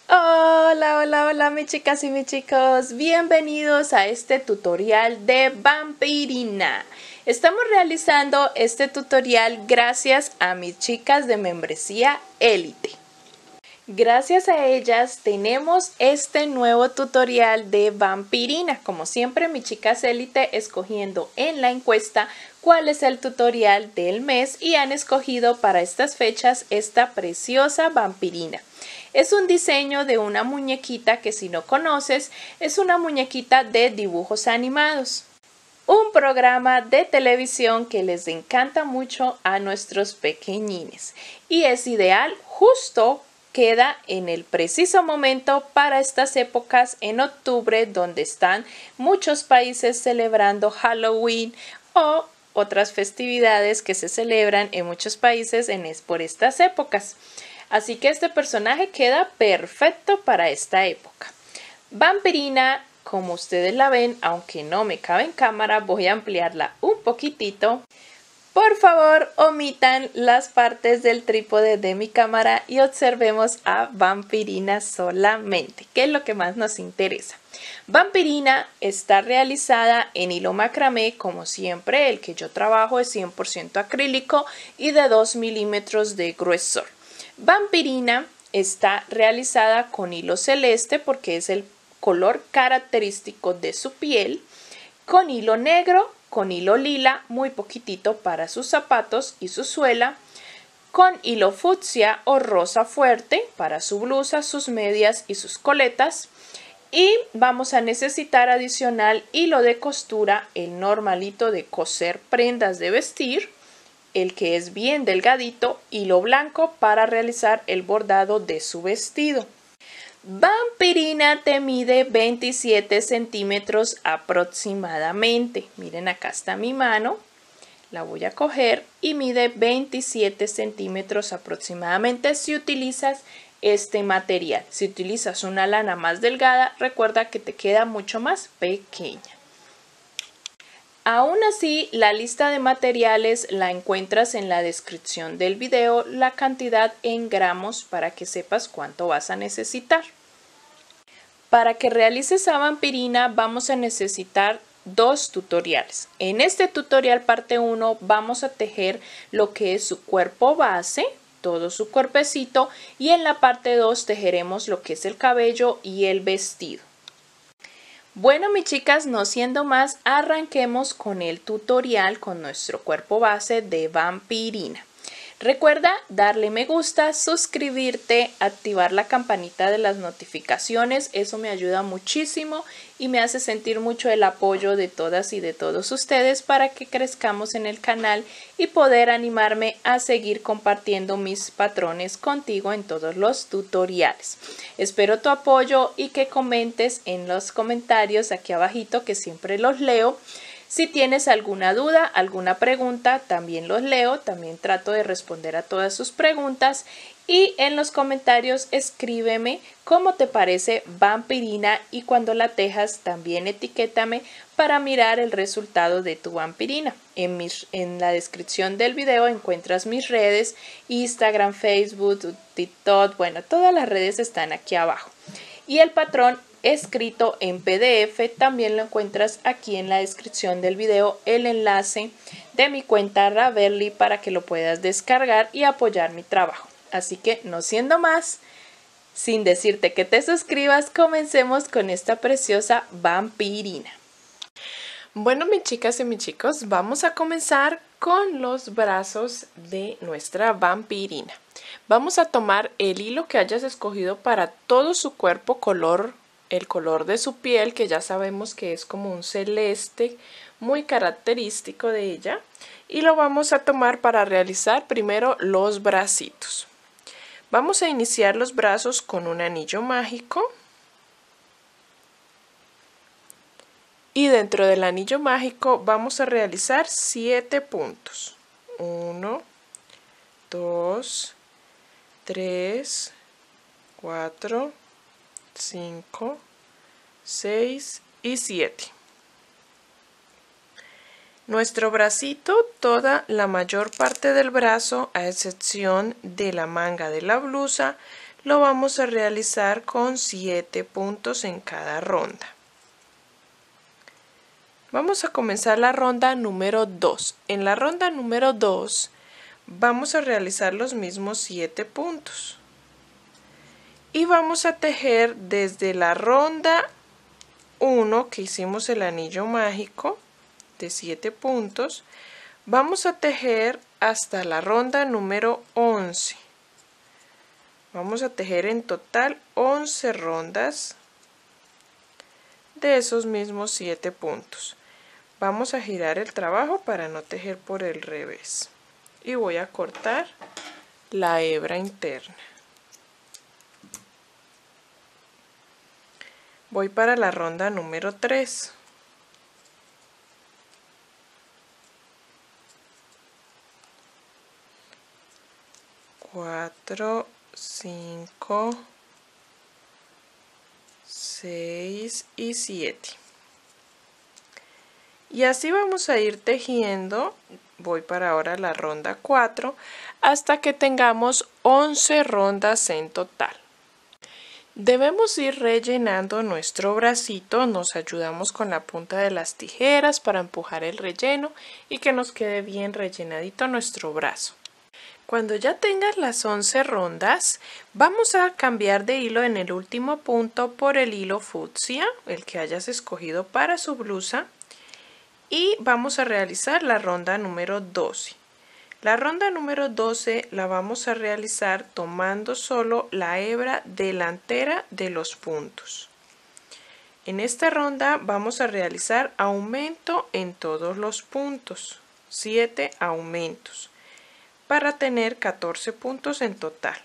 Hola, hola, hola mis chicas y mis chicos, bienvenidos a este tutorial de Vampirina. Estamos realizando este tutorial gracias a mis chicas de membresía Élite. Gracias a ellas tenemos este nuevo tutorial de Vampirina. Como siempre, mis chicas Élite escogiendo en la encuesta cuál es el tutorial del mes y han escogido para estas fechas esta preciosa Vampirina. Es un diseño de una muñequita que, si no conoces, es una muñequita de dibujos animados. Un programa de televisión que les encanta mucho a nuestros pequeñines y es ideal, justo queda en el preciso momento para estas épocas en octubre, donde están muchos países celebrando Halloween o otras festividades que se celebran en muchos países por estas épocas. Así que este personaje queda perfecto para esta época. Vampirina, como ustedes la ven, aunque no me cabe en cámara, voy a ampliarla un poquitito. Por favor, omitan las partes del trípode de mi cámara y observemos a Vampirina solamente, que es lo que más nos interesa. Vampirina está realizada en hilo macramé, como siempre. El que yo trabajo es 100% acrílico y de 2 milímetros de gruesor. Vampirina está realizada con hilo celeste porque es el color característico de su piel, con hilo negro, con hilo lila, muy poquitito para sus zapatos y su suela, con hilo fucsia o rosa fuerte para su blusa, sus medias y sus coletas. Y vamos a necesitar adicional hilo de costura, el normalito de coser prendas de vestir, el que es bien delgadito, hilo blanco para realizar el bordado de su vestido. Vampirina te mide 27 centímetros aproximadamente. Miren, acá está mi mano. La voy a coger y mide 27 centímetros aproximadamente si utilizas este material. Si utilizas una lana más delgada, recuerda que te queda mucho más pequeña. Aún así, la lista de materiales la encuentras en la descripción del video, la cantidad en gramos para que sepas cuánto vas a necesitar. Para que realices a Vampirina vamos a necesitar dos tutoriales. En este tutorial parte 1 vamos a tejer lo que es su cuerpo base, todo su cuerpecito, y en la parte 2 tejeremos lo que es el cabello y el vestido. Bueno, mis chicas, no siendo más, arranquemos con el tutorial con nuestro cuerpo base de Vampirina. Recuerda darle me gusta, suscribirte, activar la campanita de las notificaciones, eso me ayuda muchísimo y me hace sentir mucho el apoyo de todas y de todos ustedes para que crezcamos en el canal y poder animarme a seguir compartiendo mis patrones contigo en todos los tutoriales. Espero tu apoyo y que comentes en los comentarios aquí abajito, que siempre los leo. Si tienes alguna duda, alguna pregunta, también los leo, también trato de responder a todas sus preguntas. Y en los comentarios escríbeme cómo te parece Vampirina y cuando la tejas también etiquétame para mirar el resultado de tu Vampirina. En la descripción del video encuentras mis redes, Instagram, Facebook, TikTok, bueno, todas las redes están aquí abajo. Y el patrón escrito en PDF también lo encuentras aquí en la descripción del video, el enlace de mi cuenta Ravelli para que lo puedas descargar y apoyar mi trabajo. Así que no siendo más, sin decirte que te suscribas, comencemos con esta preciosa Vampirina. Bueno, mis chicas y mis chicos, vamos a comenzar con los brazos de nuestra Vampirina. Vamos a tomar el hilo que hayas escogido para todo su cuerpo, el color de su piel, que ya sabemos que es como un celeste muy característico de ella, y lo vamos a tomar para realizar primero los bracitos. Vamos a iniciar los brazos con un anillo mágico y dentro del anillo mágico vamos a realizar 7 puntos. 1, 2, 3, 4, 5, 6 y 7. Nuestro bracito, toda la mayor parte del brazo, a excepción de la manga de la blusa, lo vamos a realizar con 7 puntos en cada ronda. Vamos a comenzar la ronda número 2. En la ronda número 2 vamos a realizar los mismos 7 puntos. Y vamos a tejer desde la ronda 1 que hicimos el anillo mágico de 7 puntos, vamos a tejer hasta la ronda número 11. Vamos a tejer en total 11 rondas de esos mismos 7 puntos. Vamos a girar el trabajo para no tejer por el revés. Y voy a cortar la hebra interna. Voy para la ronda número 3. Cuatro, 5, 6 y 7. Y así vamos a ir tejiendo. Voy para ahora la ronda 4 hasta que tengamos 11 rondas en total. Debemos ir rellenando nuestro bracito, nos ayudamos con la punta de las tijeras para empujar el relleno y que nos quede bien rellenadito nuestro brazo. Cuando ya tengas las 11 rondas, vamos a cambiar de hilo en el último punto por el hilo fucsia, el que hayas escogido para su blusa, y vamos a realizar la ronda número 12. La ronda número 12 la vamos a realizar tomando solo la hebra delantera de los puntos. En esta ronda vamos a realizar aumento en todos los puntos, 7 aumentos, para tener 14 puntos en total.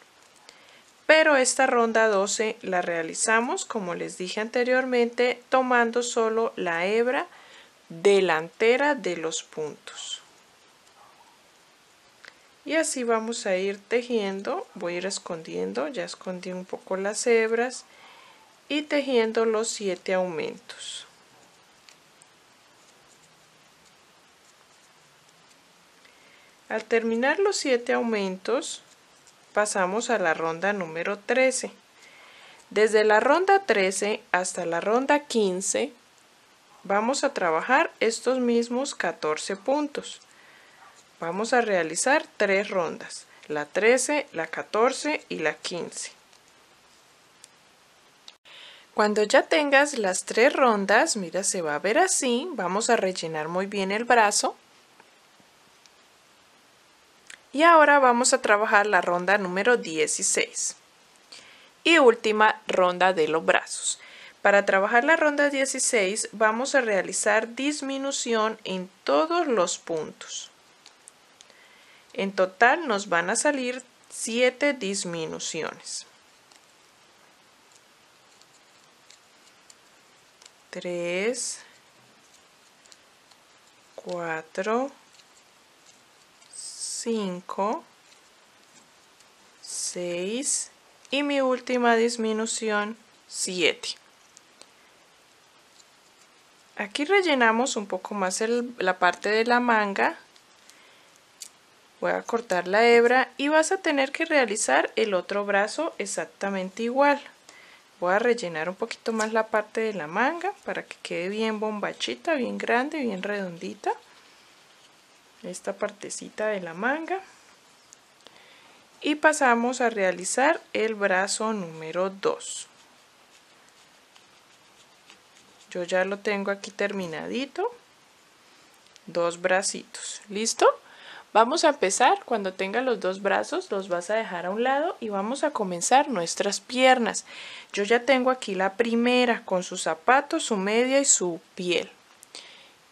Pero esta ronda 12 la realizamos, como les dije anteriormente, tomando solo la hebra delantera de los puntos. Y así vamos a ir tejiendo. Voy a ir escondiendo, ya escondí un poco las hebras y tejiendo los 7 aumentos. Al terminar los 7 aumentos, pasamos a la ronda número 13. Desde la ronda 13 hasta la ronda 15, vamos a trabajar estos mismos 14 puntos. Vamos a realizar 3 rondas, la 13, la 14 y la 15. Cuando ya tengas las 3 rondas, mira, se va a ver así. Vamos a rellenar muy bien el brazo. Y ahora vamos a trabajar la ronda número 16. Y última ronda de los brazos. Para trabajar la ronda 16 vamos a realizar disminución en todos los puntos. En total nos van a salir 7 disminuciones. 3, 4, 5, 6 y mi última disminución 7. Aquí rellenamos un poco más la parte de la manga. Voy a cortar la hebra y vas a tener que realizar el otro brazo exactamente igual. Voy a rellenar un poquito más la parte de la manga para que quede bien bombachita, bien grande, bien redondita. Esta partecita de la manga. Y pasamos a realizar el brazo número 2. Yo ya lo tengo aquí terminadito. 2 bracitos. ¿Listo? Vamos a empezar. Cuando tenga los 2 brazos los vas a dejar a un lado y vamos a comenzar nuestras piernas. Yo ya tengo aquí la primera con sus zapatos, su media y su piel.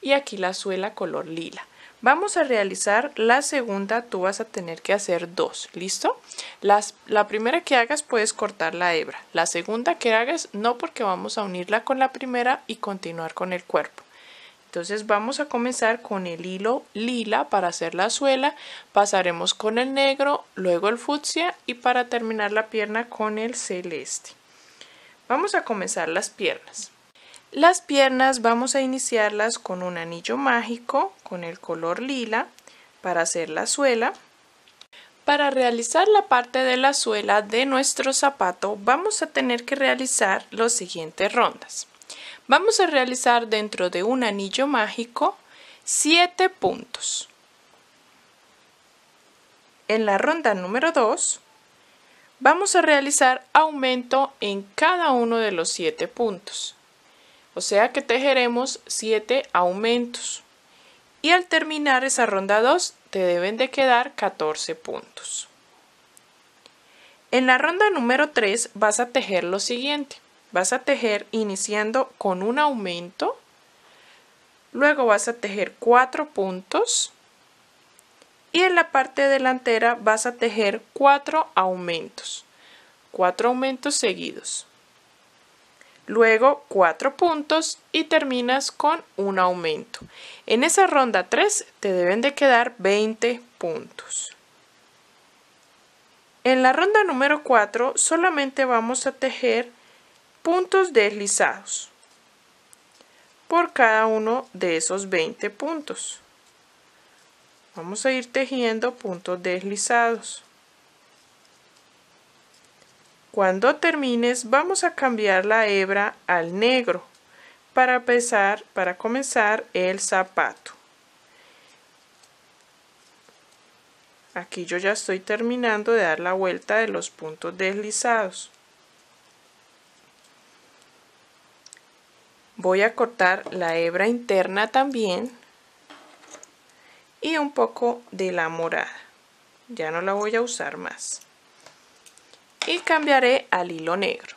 Y aquí la suela color lila. Vamos a realizar la segunda, tú vas a tener que hacer 2, ¿listo? La primera que hagas puedes cortar la hebra. La segunda que hagas no, porque vamos a unirla con la primera y continuar con el cuerpo. Entonces vamos a comenzar con el hilo lila para hacer la suela, pasaremos con el negro, luego el fucsia y para terminar la pierna con el celeste. Vamos a comenzar las piernas. Las piernas vamos a iniciarlas con un anillo mágico con el color lila para hacer la suela. Para realizar la parte de la suela de nuestro zapato vamos a tener que realizar las siguientes rondas. Vamos a realizar dentro de un anillo mágico 7 puntos. En la ronda número 2 vamos a realizar aumento en cada uno de los 7 puntos. O sea que tejeremos 7 aumentos. Y al terminar esa ronda 2 te deben de quedar 14 puntos. En la ronda número 3 vas a tejer lo siguiente. Vas a tejer iniciando con un aumento. Luego vas a tejer 4 puntos. Y en la parte delantera vas a tejer 4 aumentos. 4 aumentos seguidos. Luego 4 puntos y terminas con un aumento. En esa ronda 3 te deben de quedar 20 puntos. En la ronda número 4 solamente vamos a tejer puntos deslizados por cada uno de esos 20 puntos. Vamos a ir tejiendo puntos deslizados. Cuando termines vamos a cambiar la hebra al negro para comenzar el zapato. Aquí yo ya estoy terminando de dar la vuelta de los puntos deslizados. Voy a cortar la hebra interna también y un poco de la morada. Ya no la voy a usar más. Y cambiaré al hilo negro.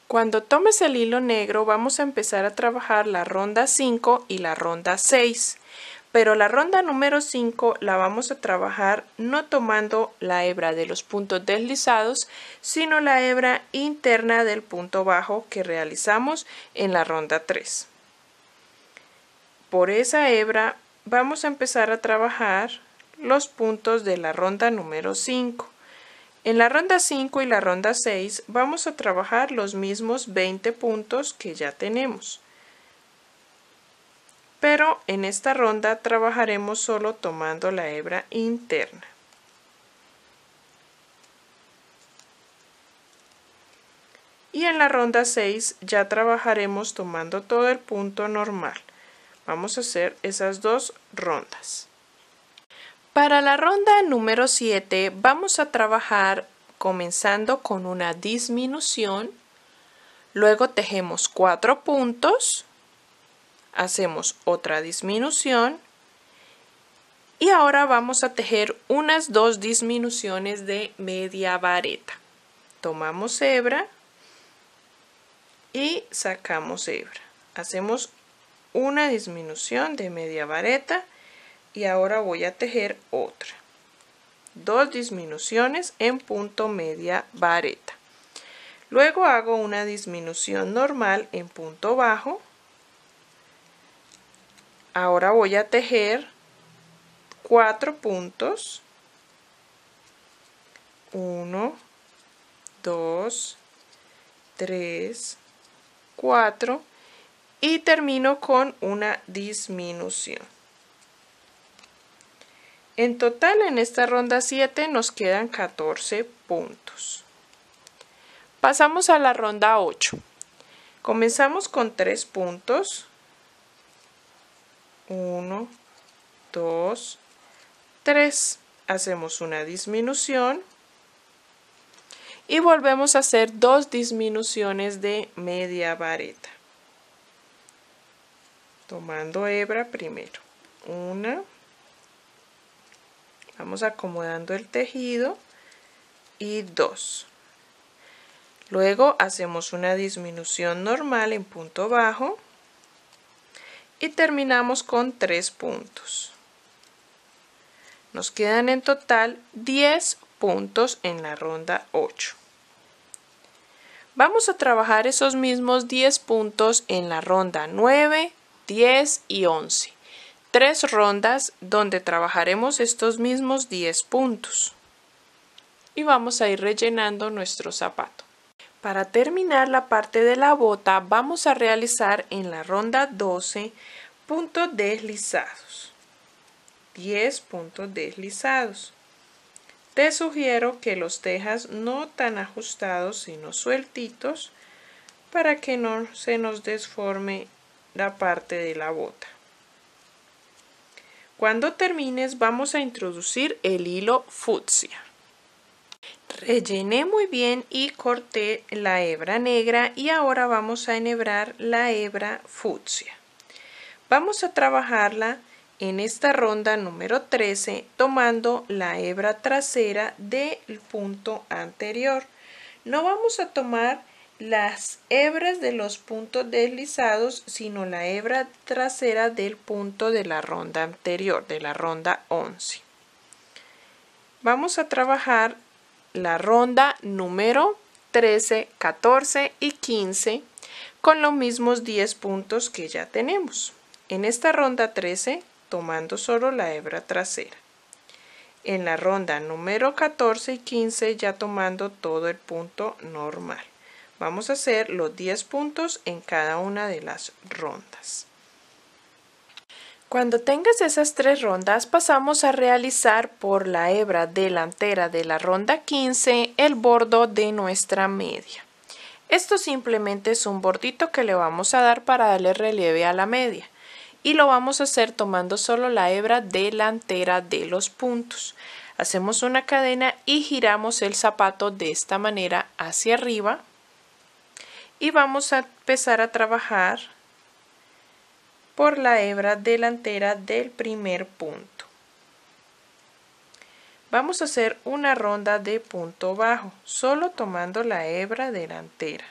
Cuando tomes el hilo negro vamos a empezar a trabajar la ronda 5 y la ronda 6, pero la ronda número 5 la vamos a trabajar no tomando la hebra de los puntos deslizados, sino la hebra interna del punto bajo que realizamos en la ronda 3. Por esa hebra vamos a empezar a trabajar los puntos de la ronda número 5. En la ronda 5 y la ronda 6 vamos a trabajar los mismos 20 puntos que ya tenemos. Pero en esta ronda trabajaremos solo tomando la hebra interna. Y en la ronda 6 ya trabajaremos tomando todo el punto normal. Vamos a hacer esas dos rondas. Para la ronda número 7 vamos a trabajar comenzando con una disminución, luego tejemos 4 puntos, hacemos otra disminución y ahora vamos a tejer unas 2 disminuciones de media vareta. Tomamos hebra y sacamos hebra. Hacemos una disminución de media vareta. Y ahora voy a tejer otra. 2 disminuciones en punto media vareta. Luego hago una disminución normal en punto bajo. Ahora voy a tejer 4 puntos. 1, 2, 3, 4 y termino con una disminución. En total en esta ronda 7 nos quedan 14 puntos. Pasamos a la ronda 8. Comenzamos con 3 puntos. 1, 2, 3. Hacemos una disminución. Y volvemos a hacer 2 disminuciones de media vareta. Tomando hebra primero. Una. Vamos acomodando el tejido y 2. Luego hacemos una disminución normal en punto bajo y terminamos con 3 puntos. Nos quedan en total 10 puntos en la ronda 8. Vamos a trabajar esos mismos 10 puntos en la ronda 9, 10 y 11. 3 rondas donde trabajaremos estos mismos 10 puntos y vamos a ir rellenando nuestro zapato. Para terminar la parte de la bota, vamos a realizar en la ronda 12 puntos deslizados. 10 puntos deslizados. Te sugiero que los dejas no tan ajustados sino sueltitos para que no se nos desforme la parte de la bota. Cuando termines vamos a introducir el hilo fucsia. Rellené muy bien y corté la hebra negra y ahora vamos a enhebrar la hebra fucsia. Vamos a trabajarla en esta ronda número 13 tomando la hebra trasera del punto anterior. No vamos a tomar las hebras de los puntos deslizados, sino la hebra trasera del punto de la ronda anterior, de la ronda 11. Vamos a trabajar la ronda número 13, 14 y 15 con los mismos 10 puntos que ya tenemos. En esta ronda 13 tomando solo la hebra trasera. En la ronda número 14 y 15 ya tomando todo el punto normal. Vamos a hacer los 10 puntos en cada una de las rondas. Cuando tengas esas 3 rondas, pasamos a realizar por la hebra delantera de la ronda 15 el bordo de nuestra media. Esto simplemente es un bordito que le vamos a dar para darle relieve a la media. Y lo vamos a hacer tomando solo la hebra delantera de los puntos. Hacemos una cadena y giramos el zapato de esta manera hacia arriba. Y vamos a empezar a trabajar por la hebra delantera del primer punto. Vamos a hacer una ronda de punto bajo, solo tomando la hebra delantera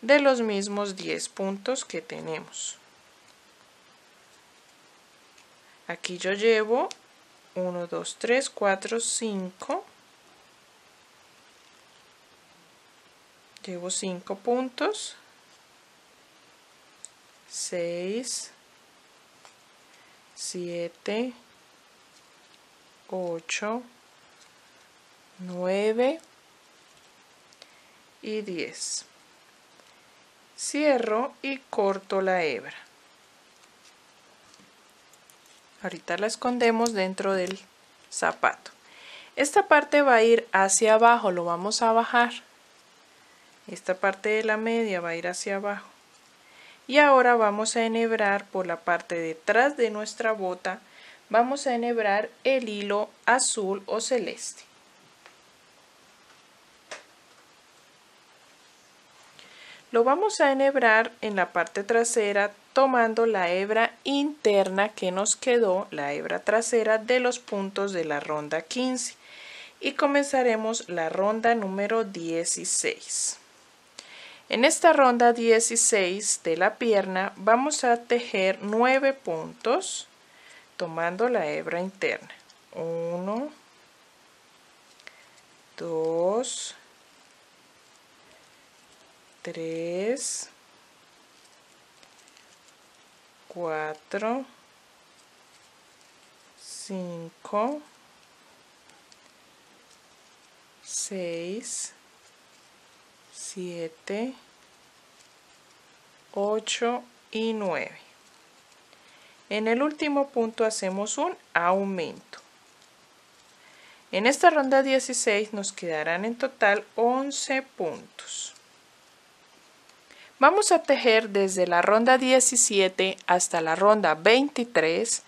de los mismos 10 puntos que tenemos. Aquí yo llevo 1, 2, 3, 4, 5. Llevo 5 puntos. 6, 7, 8, 9 y 10. Cierro y corto la hebra. Ahorita la escondemos dentro del zapato. Esta parte va a ir hacia abajo, lo vamos a bajar. Esta parte de la media va a ir hacia abajo. Y ahora vamos a enhebrar por la parte de detrás de nuestra bota, vamos a enhebrar el hilo azul o celeste. Lo vamos a enhebrar en la parte trasera tomando la hebra interna que nos quedó, la hebra trasera de los puntos de la ronda 15. Y comenzaremos la ronda número 16. En esta ronda 16 de la pierna vamos a tejer 9 puntos tomando la hebra interna. 1, 2, 3, 4, 5, 6, 7, 8 y 9. En el último punto hacemos un aumento. En esta ronda 16 nos quedarán en total 11 puntos. Vamos a tejer desde la ronda 17 hasta la ronda 23,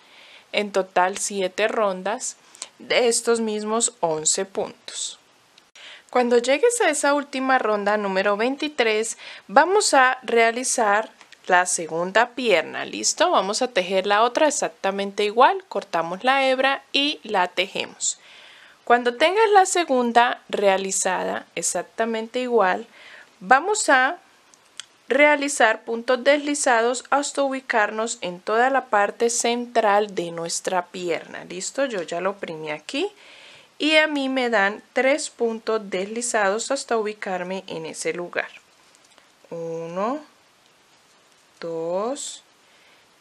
en total 7 rondas de estos mismos 11 puntos. Cuando llegues a esa última ronda número 23, vamos a realizar la segunda pierna. ¿Listo? Vamos a tejer la otra exactamente igual. Cortamos la hebra y la tejemos. Cuando tengas la segunda realizada exactamente igual, vamos a realizar puntos deslizados hasta ubicarnos en toda la parte central de nuestra pierna. ¿Listo? Yo ya lo oprimí aquí. Y a mí me dan 3 puntos deslizados hasta ubicarme en ese lugar. 1, 2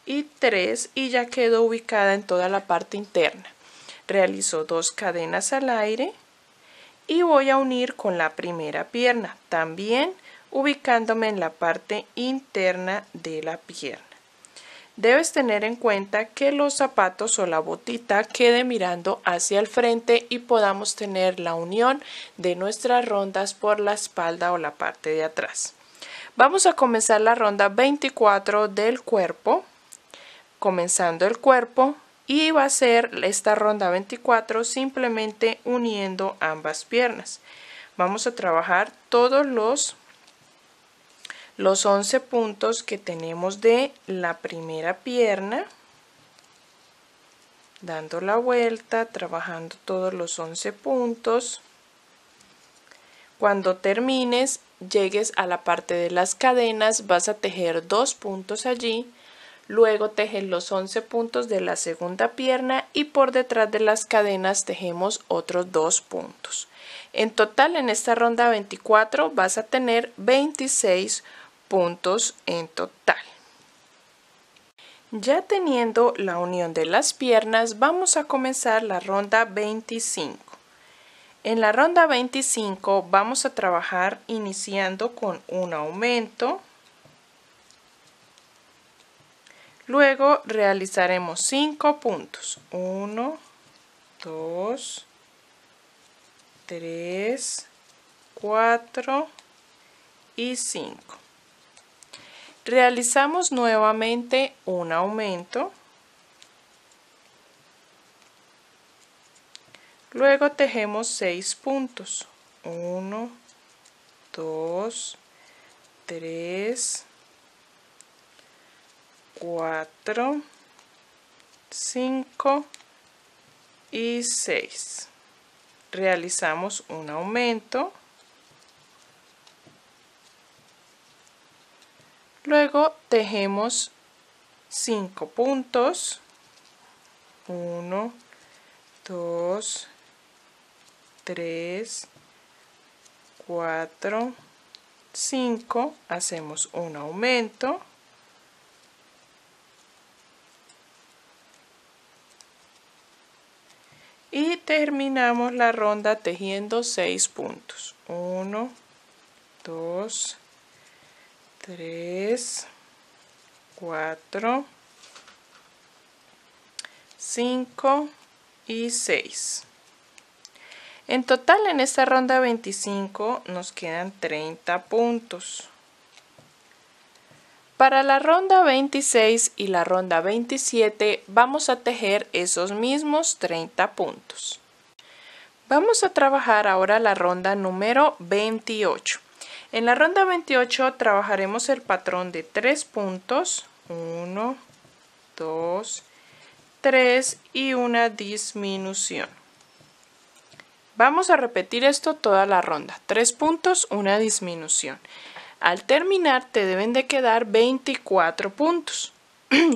y 3 y ya quedo ubicada en toda la parte interna. Realizo 2 cadenas al aire y voy a unir con la primera pierna, también ubicándome en la parte interna de la pierna. Debes tener en cuenta que los zapatos o la botita quede mirando hacia el frente y podamos tener la unión de nuestras rondas por la espalda o la parte de atrás. Vamos a comenzar la ronda 24 del cuerpo, comenzando el cuerpo, y va a ser esta ronda 24 simplemente uniendo ambas piernas. Vamos a trabajar todos los 11 puntos que tenemos de la primera pierna, dando la vuelta, trabajando todos los 11 puntos. Cuando termines, llegues a la parte de las cadenas, vas a tejer 2 puntos allí, luego tejes los 11 puntos de la segunda pierna y por detrás de las cadenas tejemos otros 2 puntos. En total, en esta ronda 24 vas a tener 26 puntos en total. Ya teniendo la unión de las piernas, vamos a comenzar la ronda 25. En la ronda 25 vamos a trabajar iniciando con un aumento. Luego realizaremos 5 puntos. 1, 2, 3, 4 y 5. Realizamos nuevamente un aumento, luego tejemos 6 puntos, 1, 2, 3, 4, 5 y 6. Realizamos un aumento. Luego tejemos 5 puntos, 1, 2, 3, 4, 5, hacemos un aumento, y terminamos la ronda tejiendo 6 puntos, 1, 2, 3, 4, 5 y 6. En total en esta ronda 25 nos quedan 30 puntos. Para la ronda 26 y la ronda 27 vamos a tejer esos mismos 30 puntos. Vamos a trabajar ahora la ronda número 28. En la ronda 28 trabajaremos el patrón de 3 puntos, 1, 2, 3 y una disminución. Vamos a repetir esto toda la ronda, 3 puntos, una disminución. Al terminar te deben de quedar 24 puntos.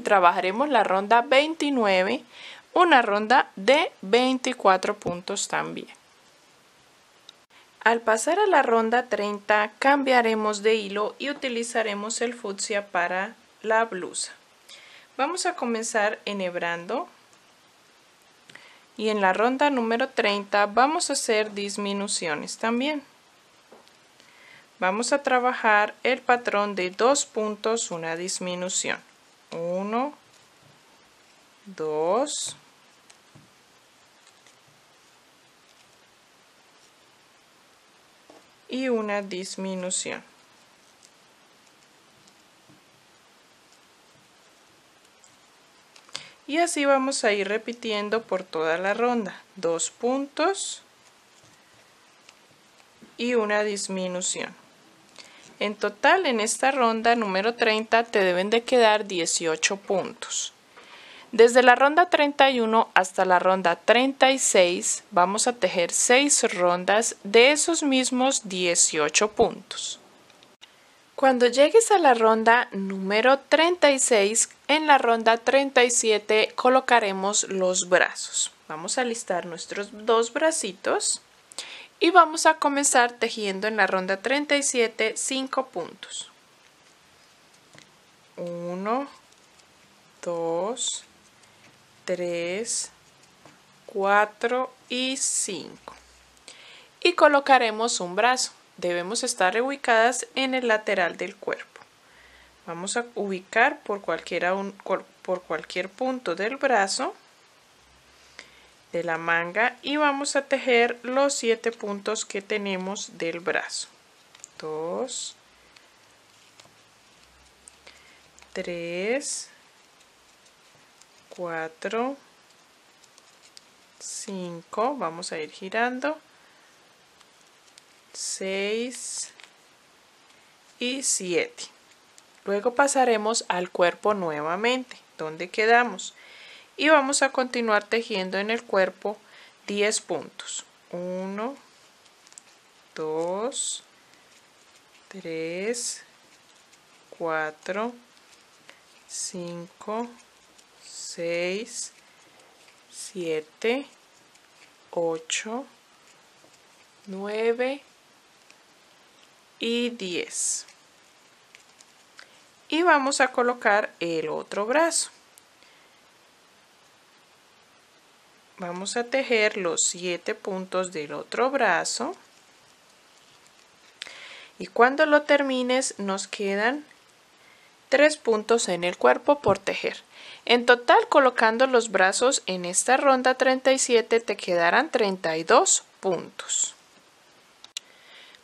Trabajaremos la ronda 29, una ronda de 24 puntos también. Al pasar a la ronda 30 cambiaremos de hilo y utilizaremos el fucsia para la blusa. Vamos a comenzar enhebrando y en la ronda número 30 vamos a hacer disminuciones también. Vamos a trabajar el patrón de 2 puntos, una disminución. 1, 2, y una disminución. Y así vamos a ir repitiendo por toda la ronda. 2 puntos y una disminución. En total en esta ronda número 30 te deben de quedar 18 puntos. Desde la ronda 31 hasta la ronda 36 vamos a tejer 6 rondas de esos mismos 18 puntos. Cuando llegues a la ronda número 36, en la ronda 37 colocaremos los brazos. Vamos a alistar nuestros 2 bracitos y vamos a comenzar tejiendo en la ronda 37 5 puntos. 1, 2, 3, 4 y 5. y colocaremos un brazo. Debemos estar ubicadas en el lateral del cuerpo. Vamos a ubicar por cualquier punto del brazo, de la manga, y vamos a tejer los 7 puntos que tenemos del brazo. 2, 3, 4, 5, vamos a ir girando, 6 y 7. Luego pasaremos al cuerpo nuevamente, donde quedamos, y vamos a continuar tejiendo en el cuerpo 10 puntos. 1, 2, 3, 4, 5, 6, 7, 8, 9 y 10. Y vamos a colocar el otro brazo. Vamos a tejer los 7 puntos del otro brazo. Y cuando lo termines nos quedan 3 puntos en el cuerpo por tejer. En total, colocando los brazos en esta ronda 37 te quedarán 32 puntos.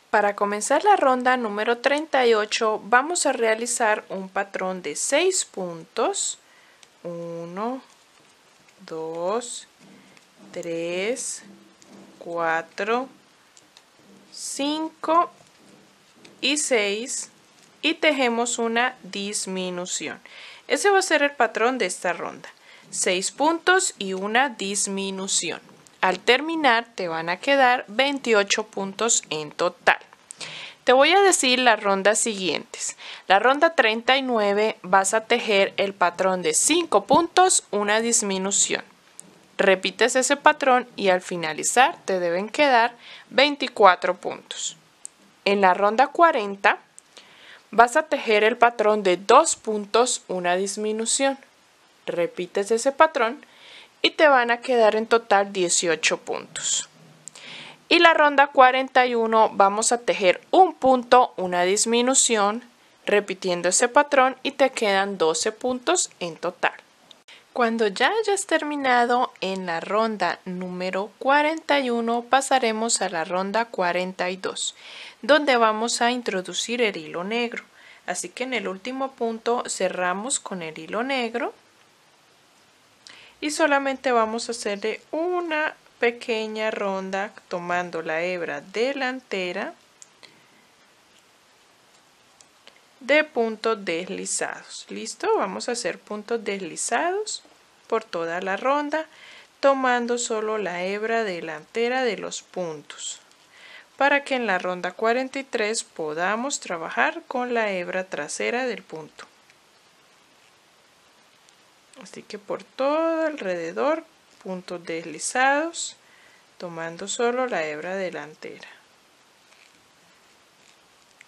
Para comenzar la ronda número 38 vamos a realizar un patrón de 6 puntos. 1, 2, 3, 4, 5 y 6 y tejemos una disminución. Ese va a ser el patrón de esta ronda. 6 puntos y una disminución. Al terminar te van a quedar 28 puntos en total. Te voy a decir las rondas siguientes. La ronda 39 vas a tejer el patrón de 5 puntos, una disminución. Repites ese patrón y al finalizar te deben quedar 24 puntos. En la ronda 40 vas a tejer el patrón de 2 puntos, una disminución. Repites ese patrón y te van a quedar en total 18 puntos. Y la ronda 41 vamos a tejer un punto, una disminución, repitiendo ese patrón y te quedan 12 puntos en total. Cuando ya hayas terminado en la ronda número 41 pasaremos a la ronda 42, donde vamos a introducir el hilo negro. Así que en el último punto cerramos con el hilo negro y solamente vamos a hacerle una pequeña ronda tomando la hebra delantera de puntos deslizados. ¿Listo? Vamos a hacer puntos deslizados por toda la ronda tomando solo la hebra delantera de los puntos para que en la ronda 43 podamos trabajar con la hebra trasera del punto. Así que por todo alrededor puntos deslizados tomando solo la hebra delantera.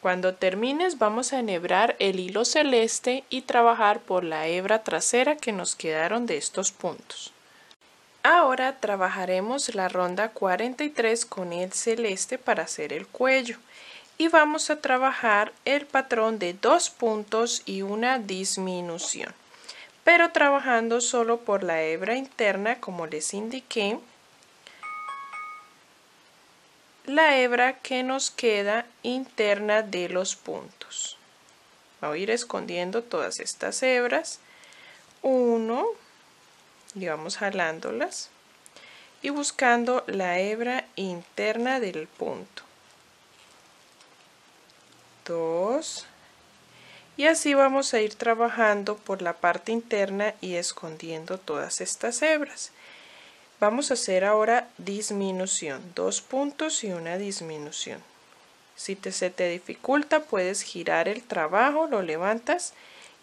Cuando termines vamos a enhebrar el hilo celeste y trabajar por la hebra trasera que nos quedaron de estos puntos. Ahora trabajaremos la ronda 43 con el celeste para hacer el cuello y vamos a trabajar el patrón de 2 puntos y una disminución, pero trabajando solo por la hebra interna como les indiqué, la hebra que nos queda interna de los puntos. Voy a ir escondiendo todas estas hebras, 1, y vamos jalándolas y buscando la hebra interna del punto, 2, y así vamos a ir trabajando por la parte interna y escondiendo todas estas hebras. Vamos a hacer ahora disminución, 2 puntos y una disminución. Si se te dificulta puedes girar el trabajo, lo levantas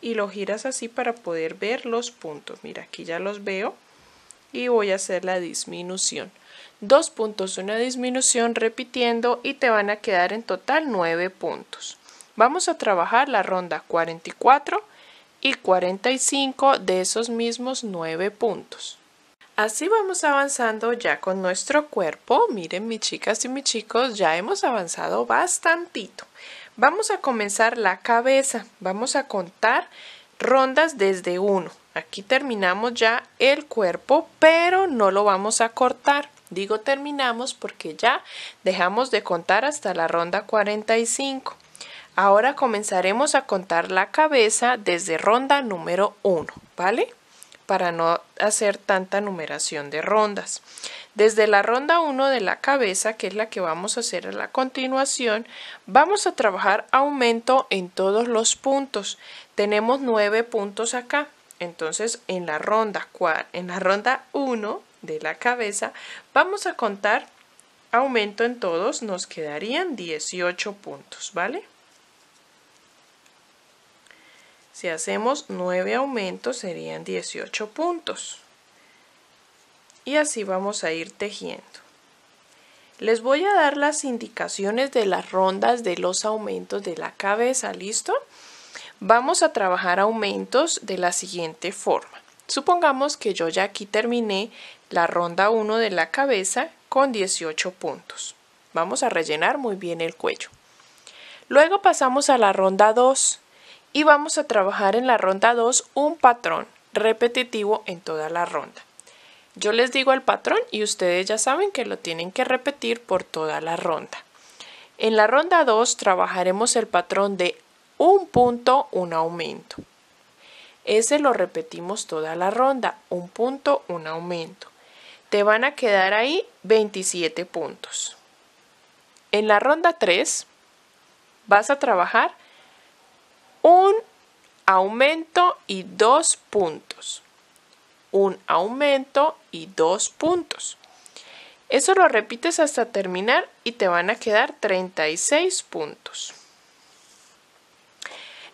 y lo giras así para poder ver los puntos. Mira, aquí ya los veo y voy a hacer la disminución. 2 puntos, una disminución repitiendo y te van a quedar en total 9 puntos. Vamos a trabajar la ronda 44 y 45 de esos mismos 9 puntos. Así vamos avanzando ya con nuestro cuerpo. Miren, mis chicas y mis chicos, ya hemos avanzado bastantito. Vamos a comenzar la cabeza. Vamos a contar rondas desde 1. Aquí terminamos ya el cuerpo, pero no lo vamos a cortar. Digo terminamos porque ya dejamos de contar hasta la ronda 45. Ahora comenzaremos a contar la cabeza desde ronda número 1, ¿vale? Para no hacer tanta numeración de rondas. Desde la ronda 1 de la cabeza, que es la que vamos a hacer a la continuación, vamos a trabajar aumento en todos los puntos. Tenemos 9 puntos acá. Entonces, en la ronda 1 de la cabeza, vamos a contar aumento en todos. Nos quedarían 18 puntos, ¿vale? Si hacemos 9 aumentos serían 18 puntos. Y así vamos a ir tejiendo. Les voy a dar las indicaciones de las rondas de los aumentos de la cabeza, ¿listo? Vamos a trabajar aumentos de la siguiente forma. Supongamos que yo ya aquí terminé la ronda 1 de la cabeza con 18 puntos. Vamos a rellenar muy bien el cuello. Luego pasamos a la ronda 2. Y vamos a trabajar en la ronda 2 un patrón repetitivo en toda la ronda. Yo les digo el patrón y ustedes ya saben que lo tienen que repetir por toda la ronda. En la ronda 2 trabajaremos el patrón de un punto, un aumento. Ese lo repetimos toda la ronda, un punto, un aumento. Te van a quedar ahí 27 puntos. En la ronda 3 vas a trabajar un aumento y 2 puntos. Un aumento y 2 puntos. Eso lo repites hasta terminar y te van a quedar 36 puntos.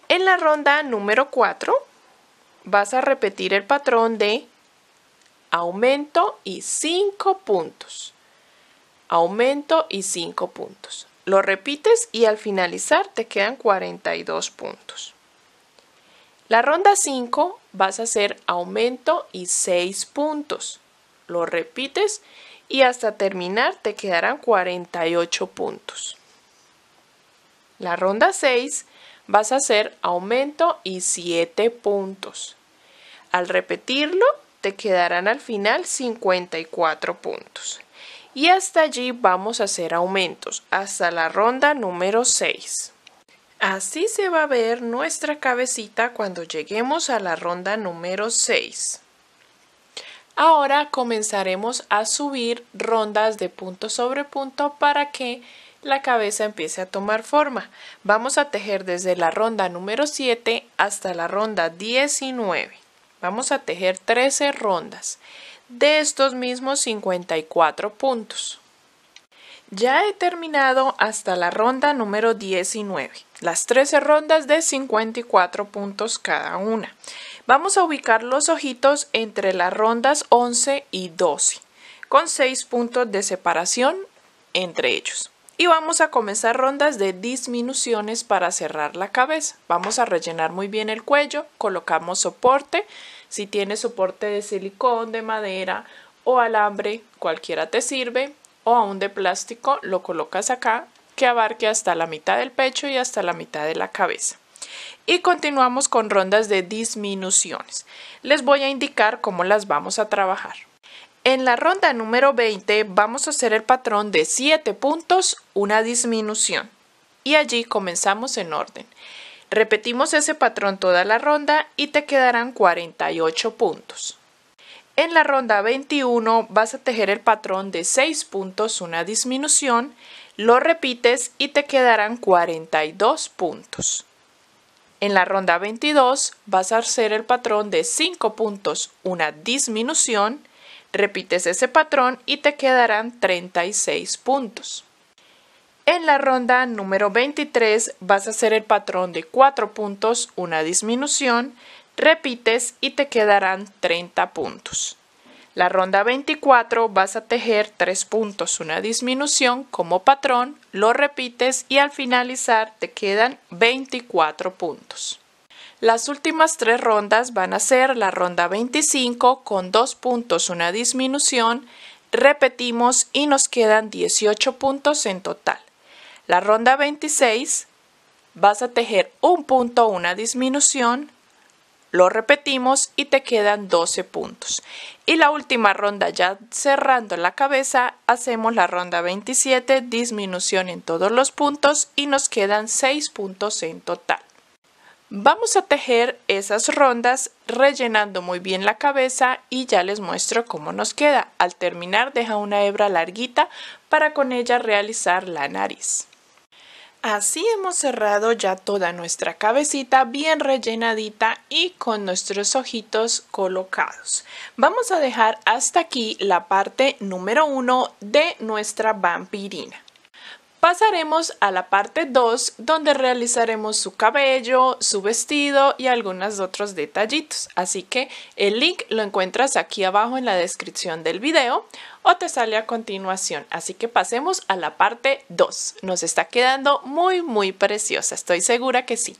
En la ronda número 4 vas a repetir el patrón de aumento y 5 puntos. Aumento y 5 puntos. Lo repites y al finalizar te quedan 42 puntos. La ronda 5 vas a hacer aumento y 6 puntos. Lo repites y hasta terminar te quedarán 48 puntos. La ronda 6 vas a hacer aumento y 7 puntos. Al repetirlo te quedarán al final 54 puntos. Y hasta allí vamos a hacer aumentos, hasta la ronda número 6. Así se va a ver nuestra cabecita cuando lleguemos a la ronda número 6. Ahora comenzaremos a subir rondas de punto sobre punto para que la cabeza empiece a tomar forma. Vamos a tejer desde la ronda número 7 hasta la ronda 19. Vamos a tejer 13 rondas. De estos mismos 54 puntos. Ya he terminado hasta la ronda número 19, las 13 rondas de 54 puntos cada una. Vamos a ubicar los ojitos entre las rondas 11 y 12, con 6 puntos de separación entre ellos. Y vamos a comenzar rondas de disminuciones para cerrar la cabeza. Vamos a rellenar muy bien el cuello, colocamos soporte. Si tienes soporte de silicón, de madera o alambre, cualquiera te sirve, o aún de plástico, lo colocas acá que abarque hasta la mitad del pecho y hasta la mitad de la cabeza. Y continuamos con rondas de disminuciones. Les voy a indicar cómo las vamos a trabajar. En la ronda número 20 vamos a hacer el patrón de 7 puntos, una disminución. Y allí comenzamos en orden. Repetimos ese patrón toda la ronda y te quedarán 48 puntos. En la ronda 21 vas a tejer el patrón de 6 puntos, una disminución, lo repites y te quedarán 42 puntos. En la ronda 22 vas a hacer el patrón de 5 puntos, una disminución, repites ese patrón y te quedarán 36 puntos. En la ronda número 23 vas a hacer el patrón de 4 puntos, una disminución, repites y te quedarán 30 puntos. La ronda 24 vas a tejer 3 puntos, una disminución como patrón, lo repites y al finalizar te quedan 24 puntos. Las últimas 3 rondas van a ser la ronda 25 con 2 puntos, una disminución. Repetimos y nos quedan 18 puntos en total. La ronda 26 vas a tejer un punto, una disminución. Lo repetimos y te quedan 12 puntos. Y la última ronda, ya cerrando la cabeza, hacemos la ronda 27, disminución en todos los puntos y nos quedan 6 puntos en total. Vamos a tejer esas rondas rellenando muy bien la cabeza y ya les muestro cómo nos queda. Al terminar, deja una hebra larguita para con ella realizar la nariz. Así hemos cerrado ya toda nuestra cabecita bien rellenadita y con nuestros ojitos colocados. Vamos a dejar hasta aquí la parte número 1 de nuestra vampirina. Pasaremos a la parte 2 donde realizaremos su cabello, su vestido y algunos otros detallitos. Así que el link lo encuentras aquí abajo en la descripción del video o te sale a continuación. Así que pasemos a la parte 2. Nos está quedando muy preciosa, estoy segura que sí.